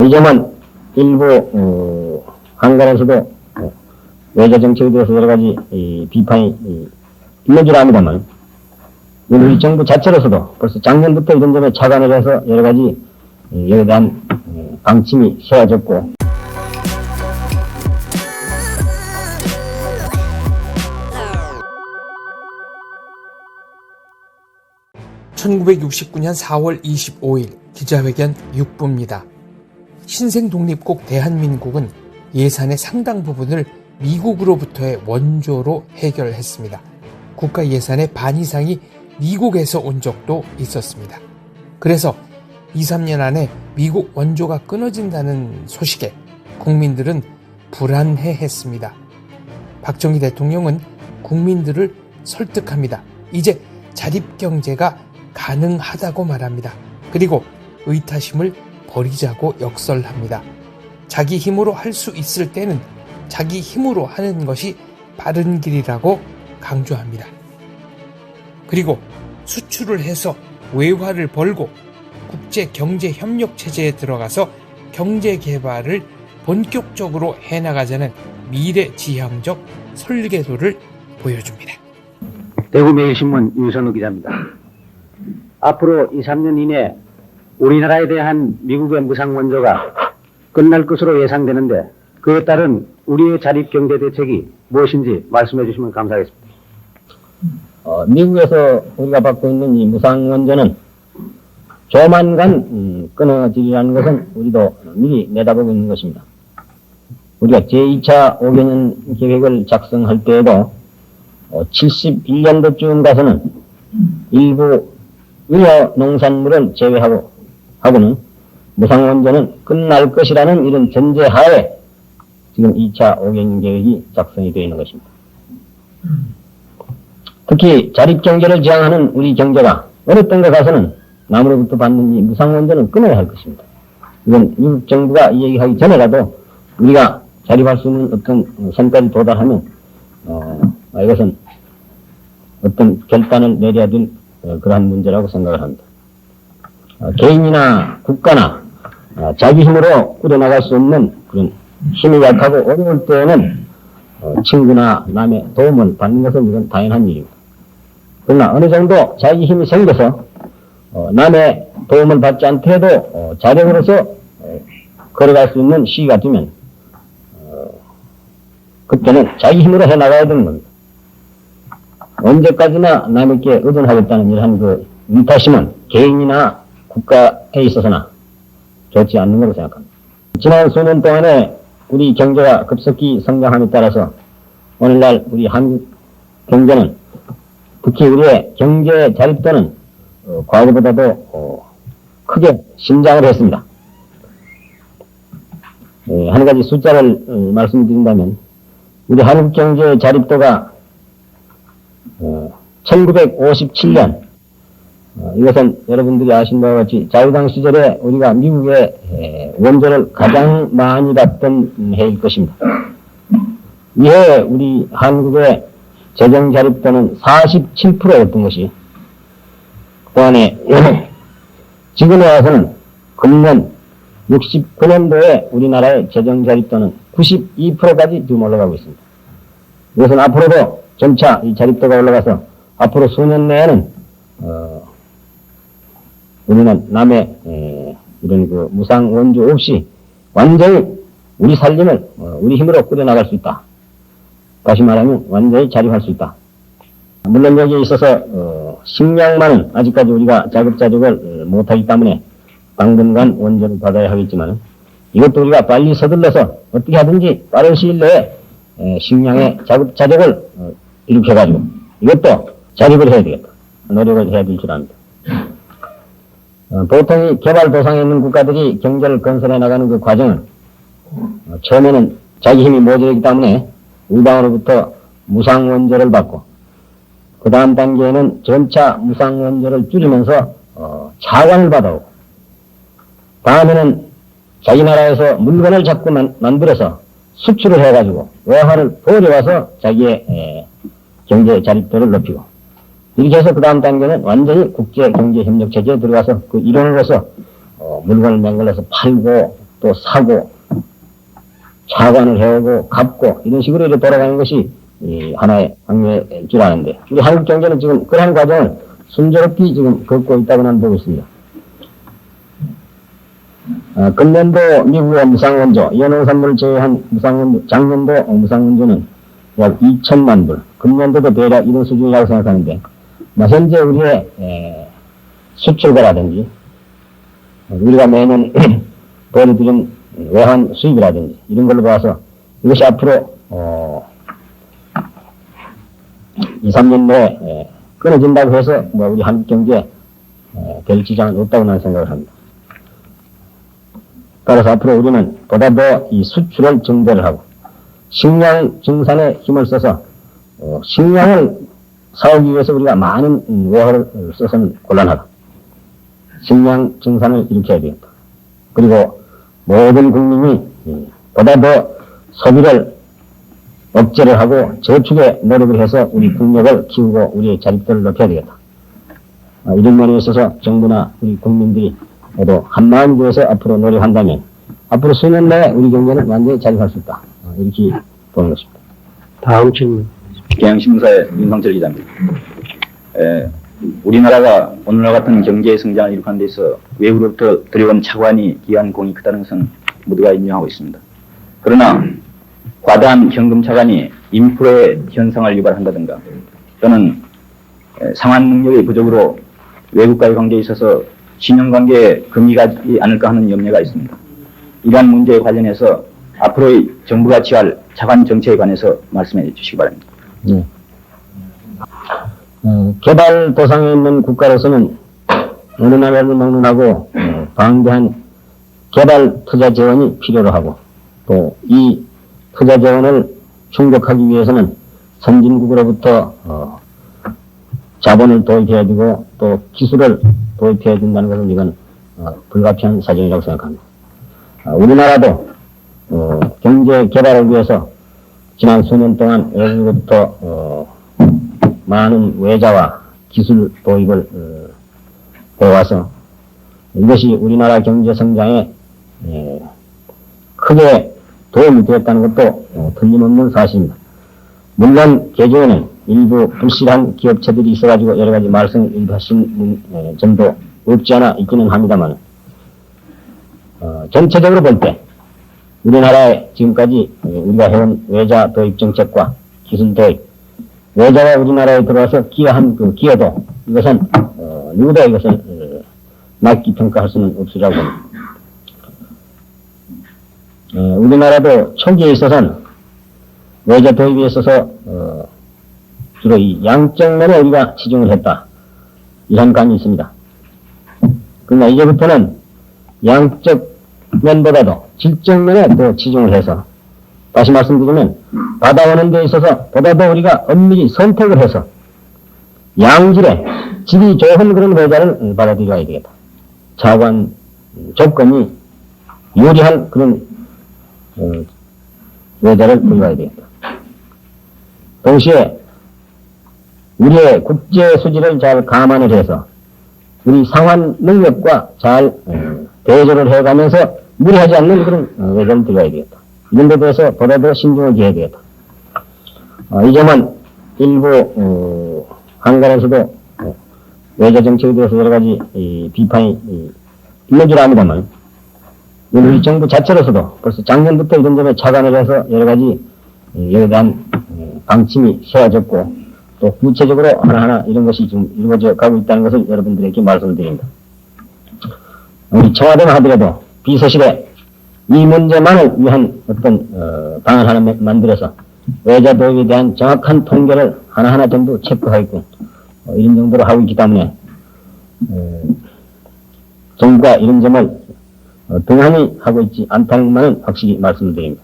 이 점은 일부 한간에서도 외교 정책에 대해서 여러 가지 비판이 있는 줄 압니다만, 우리 정부 자체로서도 벌써 작년부터 이런 점에 착안을 해서 여러 가지 여기에 대한 방침이 세워졌고, 1969년 4월 25일 기자회견 6부입니다. 신생독립국 대한민국은 예산의 상당 부분을 미국으로부터의 원조로 해결했습니다. 국가 예산의 반 이상이 미국에서 온 적도 있었습니다. 그래서 2, 3년 안에 미국 원조가 끊어진다는 소식에 국민들은 불안해했습니다. 박정희 대통령은 국민들을 설득합니다. 이제 자립경제가 가능하다고 말합니다. 그리고 의타심을 버리자고 역설합니다. 자기 힘으로 할 수 있을 때는 자기 힘으로 하는 것이 바른 길이라고 강조합니다. 그리고 수출을 해서 외화를 벌고 국제경제협력체제에 들어가서 경제개발을 본격적으로 해나가자는 미래지향적 설계도를 보여줍니다. 대구매일신문 윤선우 기자입니다. 앞으로 2, 3년 이내 우리나라에 대한 미국의 무상원조가 끝날 것으로 예상되는데, 그에 따른 우리의 자립경제대책이 무엇인지 말씀해 주시면 감사하겠습니다. 미국에서 우리가 받고 있는 이 무상원조는 조만간 끊어지리라는 것은 우리도 미리 내다보고 있는 것입니다. 우리가 제2차 5개년 계획을 작성할 때에도 71년도쯤 가서는 일부 유효 농산물을 제외하고는 무상원조는 끝날 것이라는 이런 전제하에 지금 2차 5개년 계획이 작성이 되어 있는 것입니다. 특히 자립경제를 지향하는 우리 경제가 어느 땐가 가서는 남으로부터 받는 이 무상원조는 끊어야 할 것입니다. 이건 미국 정부가 이야기하기 전에라도 우리가 자립할 수 있는 어떤 선까지 도달하면 이것은 어떤 결단을 내려야 될 그러한 문제라고 생각을 합니다. 개인이나 국가나 자기 힘으로 꾸려나갈 수 없는 그런 힘이 약하고 어려울 때에는 친구나 남의 도움을 받는 것은 이건 당연한 일입니다. 그러나 어느 정도 자기 힘이 생겨서 남의 도움을 받지 않더라도 자력으로서 걸어갈 수 있는 시기가 되면 그때는 자기 힘으로 해나가야 되는 겁니다. 언제까지나 남에게 의존하겠다는 이러한 그 위타심은 개인이나 국가에 있어서나 좋지 않는 것으로 생각합니다. 지난 수년 동안에 우리 경제가 급속히 성장함에 따라서 오늘날 우리 한국 경제는, 특히 우리의 경제 자립도는 과거보다도 크게 신장을 했습니다. 한 가지 숫자를 말씀드린다면, 우리 한국 경제 자립도가 1957년, 이것은 여러분들이 아신 바와 같이 자유당 시절에 우리가 미국의 원조를 가장 많이 받던 해일 것입니다. 이해 우리 한국의 재정 자립도는 47%였던 것이, 그동안에 지금에 와서는 금년 69년도에 우리나라의 재정 자립도는 92%까지 지금 올라가고 있습니다. 이것은 앞으로도 점차 이 자립도가 올라가서 앞으로 수년 내에는 우리는 남의 이런 그 무상 원조 없이 완전히 우리 살림을 우리 힘으로 꾸려나갈 수 있다. 다시 말하면 완전히 자립할 수 있다. 물론 여기에 있어서 식량만은 아직까지 우리가 자급자족을 못하기 때문에 당분간 원조를 받아야 하겠지만, 이것도 우리가 빨리 서둘러서 어떻게 하든지 빠른 시일 내에 식량의 자급자족을 일으켜가지고 이것도 자립을 해야 되겠다. 노력을 해야 될 줄 압니다. 보통 이 개발도상에 있는 국가들이 경제를 건설해 나가는 그 과정은 처음에는 자기 힘이 모자라기 때문에 우방으로부터 무상원조를 받고, 그 다음 단계에는 점차 무상원조를 줄이면서 자관을 받아오고, 다음에는 자기 나라에서 물건을 자꾸 만들어서 수출을 해가지고 외화를 벌여와서 자기의 경제 자립도를 높이고, 이렇게 해서 그 다음 단계는 완전히 국제경제협력체제에 들어가서 그 일원으로서 물건을 맹글러서 팔고 또 사고, 차관을 해오고 갚고 이런 식으로 이렇게 돌아가는 것이 이 하나의 항해일 줄 아는데 우리 한국 경제는 지금 그러한 과정을 순조롭게 지금 겪고 있다고 나는 보고 있습니다. 금년도 미국의 무상원조, 연농산물을 제외한 무상원조, 작년도 무상원조는 약 2천만 불, 금년도도 대략 이런 수준이라고 생각하는데, 현재 우리의 수출가라든지, 우리가 매년 보여드린 외환 수입이라든지, 이런 걸로 봐서 이것이 앞으로, 2, 3년 내에 끊어진다고 해서 우리 한국 경제에 될 지장은 없다고 나는 생각을 합니다. 따라서 앞으로 우리는 보다 더 이 수출을 증대를 하고 식량 증산에 힘을 써서 식량을 사오기 위해서 우리가 많은 외화를 써서는 곤란하다. 식량 증산을 일으켜야 되겠다. 그리고 모든 국민이 보다 더 소비를 억제를 하고 저축에 노력을 해서 우리 국력을 키우고 우리의 자립도를 높여야 되겠다. 이런 면에 있어서 정부나 우리 국민들이 모두 한마음 되어서 앞으로 노력한다면 앞으로 수년 내에 우리 경제는 완전히 자립할 수 있다. 이렇게 보는 것입니다. 다음 질문. 경향신문사의 윤상철 기자입니다. 우리나라가 오늘날 같은 경제 성장을 이룩하는 데 있어 외국으로부터 들여온 차관이 기여한 공이 크다는 것은 모두가 인정하고 있습니다. 그러나 과다한 현금 차관이 인플레 현상을 유발한다든가 또는 상환 능력의 부족으로 외국과의 관계에 있어서 신용관계에 금이 가지 않을까 하는 염려가 있습니다. 이러한 문제에 관련해서 앞으로의 정부가 취할 차관 정책에 관해서 말씀해 주시기 바랍니다. 네. 개발도상에 있는 국가로서는 우리나라를 막론하고 방대한 개발 투자 재원이 필요로 하고 또 이 투자 재원을 충족하기 위해서는 선진국으로부터 자본을 도입해야 되고 또 기술을 도입해야 된다는 것은 이건 불가피한 사정이라고 생각합니다. 우리나라도 경제 개발을 위해서 지난 수년 동안 외국으로부터 많은 외자와 기술 도입을 해와서 이것이 우리나라 경제 성장에 크게 도움이 되었다는 것도 틀림없는 사실입니다. 물론 개중에는 일부 불실한 기업체들이 있어가지고 여러 가지 말씀을 일부하신 점도 없지 않아 있기는 합니다만 전체적으로 볼 때 우리나라의 지금까지 우리가 해온 외자 도입 정책과 기술 도입, 외자가 우리나라에 들어와서 기여한 그 기여도 이것은 누구도 이것을 낮게 평가할 수는 없으리라고 봅니다. 우리나라도 초기에 있어서는 외자 도입에 있어서 주로 이 양적 면에 우리가 치중을 했다. 이런 감이 있습니다. 그러나 이제부터는 양적 면보다도 질적 면에 또 치중을 해서 다시 말씀드리면 받아오는 데 있어서 보다 더 우리가 엄밀히 선택을 해서 양질의 질이 좋은 그런 외자를 받아들여야 되겠다. 차관 조건이 유리한 그런 외자를 보여야 되겠다. 동시에 우리의 국제 수지를 잘 감안을 해서 우리 상환 능력과 잘 대조를 해가면서 무리하지 않는 그런 외자를 들어야 되겠다. 이런 데 대해서 보다 더 신중을 기해야 되겠다. 이 점은 일부 한간에서도 외자 정책에 대해서 여러 가지 비판이 있는 줄 압니다만 우리 정부 자체로서도 벌써 작년부터 이런 점에 착안을 해서 여러 가지 여기에 대한 방침이 세워졌고 또 구체적으로 하나하나 이런 것이 지금 이루어져 가고 있다는 것을 여러분들에게 말씀을 드립니다. 우리 청와대만 하더라도 비서실에 이 문제만을 위한 어떤 방안 하나 만들어서 외자 도입에 대한 정확한 통계를 하나하나 전부 체크하고 이런 정도로 하고 있기 때문에 정부가 이런 점을 등한히 하고 있지 않다는 것만은 확실히 말씀을 드립니다.